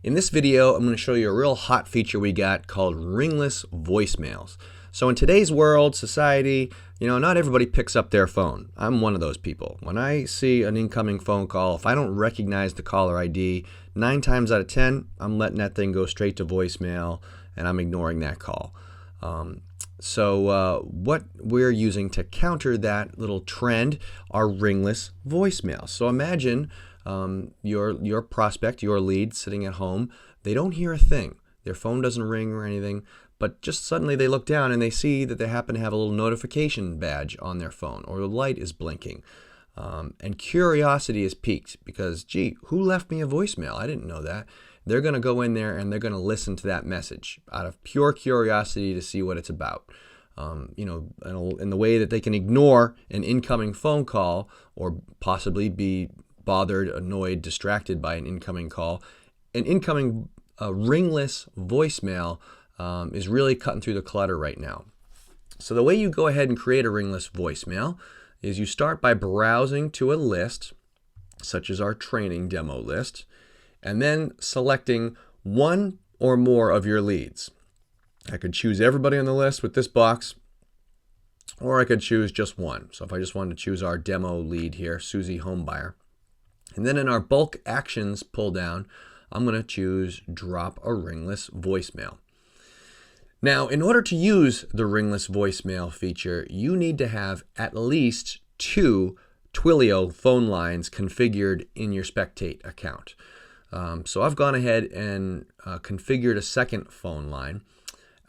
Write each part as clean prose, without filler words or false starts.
In this video, I'm going to show you a real hot feature we got called ringless voicemails. So in today's world, society, not everybody picks up their phone. I'm one of those people. When I see an incoming phone call, if I don't recognize the caller ID, 9 times out of 10, I'm letting that thing go straight to voicemail and I'm ignoring that call. So what we're using to counter that little trend are ringless voicemails. So imagine your prospect, your lead, sitting at home. They don't hear a thing. Their phone doesn't ring or anything, but just suddenly they look down and they see that they happen to have a little notification badge on their phone, or the light is blinking. And curiosity is piqued because, gee, who left me a voicemail? I didn't know that. They're going to go in there and they're going to listen to that message out of pure curiosity to see what it's about. In the way that they can ignore an incoming phone call or possibly be bothered, annoyed, distracted by an incoming call. An incoming ringless voicemail is really cutting through the clutter right now. So the way you go ahead and create a ringless voicemail is you start by browsing to a list, such as our training demo list, and then selecting one or more of your leads. I could choose everybody on the list with this box, or I could choose just one. So if I just wanted to choose our demo lead here, Susie Homebuyer. And then in our bulk actions pull down, I'm going to choose drop a ringless voicemail. Now, in order to use the ringless voicemail feature, you need to have at least 2 Twilio phone lines configured in your Spectate account. So I've gone ahead and configured a second phone line,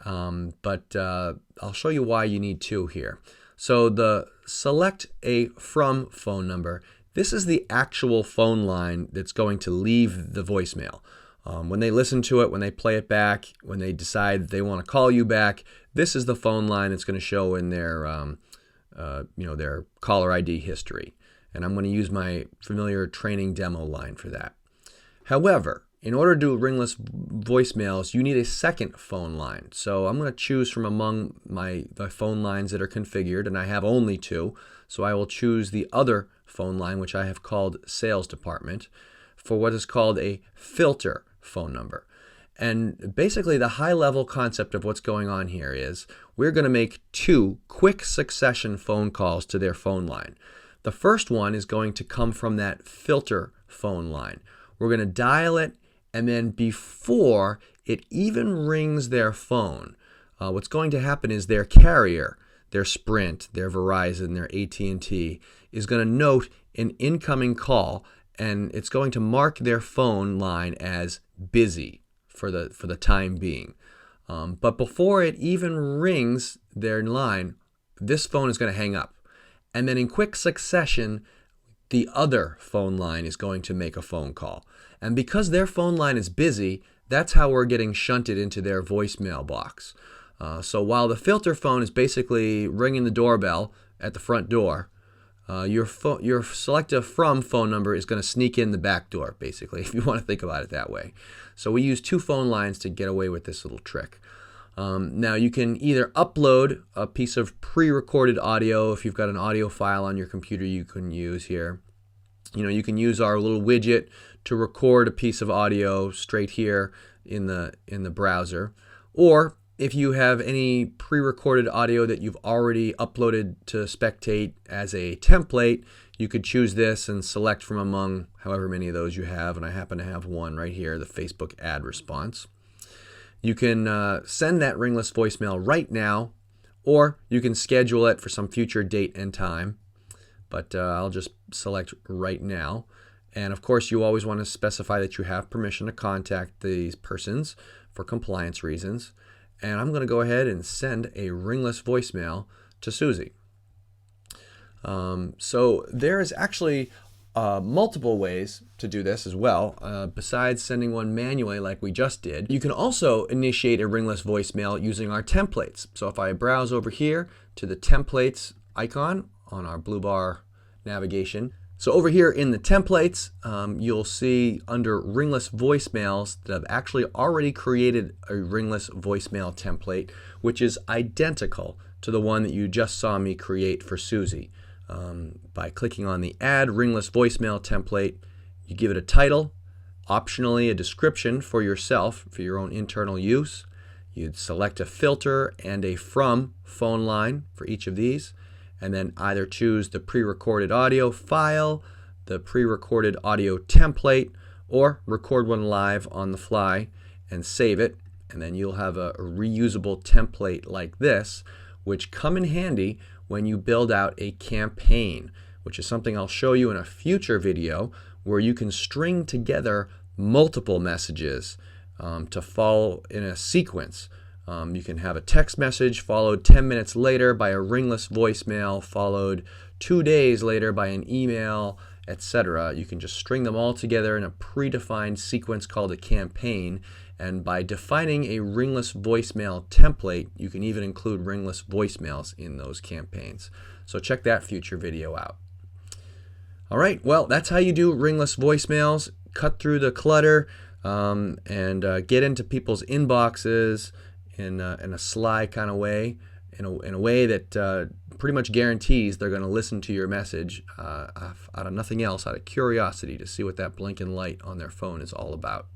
but I'll show you why you need 2 here. So the select a from phone number, this is the actual phone line that's going to leave the voicemail. When they listen to it, when they play it back, when they decide they want to call you back, this is the phone line that's going to show in their their caller ID history. And I'm going to use my familiar training demo line for that. However, in order to do ringless voicemails, you need a second phone line. So I'm going to choose from among the phone lines that are configured, and I have only 2. So I will choose the other phone line, which I have called Sales Department, for what is called a filter phone number. And basically the high-level concept of what's going on here is we're going to make 2 quick succession phone calls to their phone line. The first one is going to come from that filter phone line. We're going to dial it, and then before it even rings their phone, what's going to happen is their carrier, their Sprint, their Verizon, their AT&T, is going to note an incoming call, and it's going to mark their phone line as busy for the time being. But before it even rings their line, this phone is going to hang up. And then in quick succession, the other phone line is going to make a phone call. And because their phone line is busy, that's how we're getting shunted into their voicemail box. So while the filter phone is basically ringing the doorbell at the front door, your selective from phone number is going to sneak in the back door, basically, if you want to think about it that way. So we use 2 phone lines to get away with this little trick. Now you can either upload a piece of pre-recorded audio. If you've got an audio file on your computer, you can use here. You can use our little widget to record a piece of audio straight here in the browser. Or if you have any pre-recorded audio that you've already uploaded to Spectate as a template, you could choose this and select from among however many of those you have. And I happen to have one right here, the Facebook ad response. You can send that ringless voicemail right now, or you can schedule it for some future date and time. But I'll just select right now. And of course, you always want to specify that you have permission to contact these persons for compliance reasons. And I'm going to go ahead and send a ringless voicemail to Susie. So there is actually multiple ways to do this as well, besides sending one manually like we just did. You can also initiate a ringless voicemail using our templates. So if I browse over here to the templates icon on our blue bar navigation, so over here in the templates, you'll see under ringless voicemails that I've actually already created a ringless voicemail template, which is identical to the one that you just saw me create for Susie. By clicking on the Add Ringless Voicemail template, you give it a title, Optionally, a description for yourself, for your own internal use. You'd select a filter and a from phone line for each of these, and then either choose the pre-recorded audio file, the pre-recorded audio template, or record one live on the fly and save it, and then you'll have a reusable template like this, which come in handy when you build out a campaign, which is something I'll show you in a future video, where you can string together multiple messages to follow in a sequence. You can have a text message followed 10 minutes later by a ringless voicemail, followed 2 days later by an email, etc. You can just string them all together in a predefined sequence called a campaign, and by defining a ringless voicemail template, you can even include ringless voicemails in those campaigns. So check that future video out. All right, well, that's how you do ringless voicemails. Cut through the clutter and get into people's inboxes in a sly kind of way, in a way that pretty much guarantees they're going to listen to your message out of nothing else, out of curiosity to see what that blinking light on their phone is all about.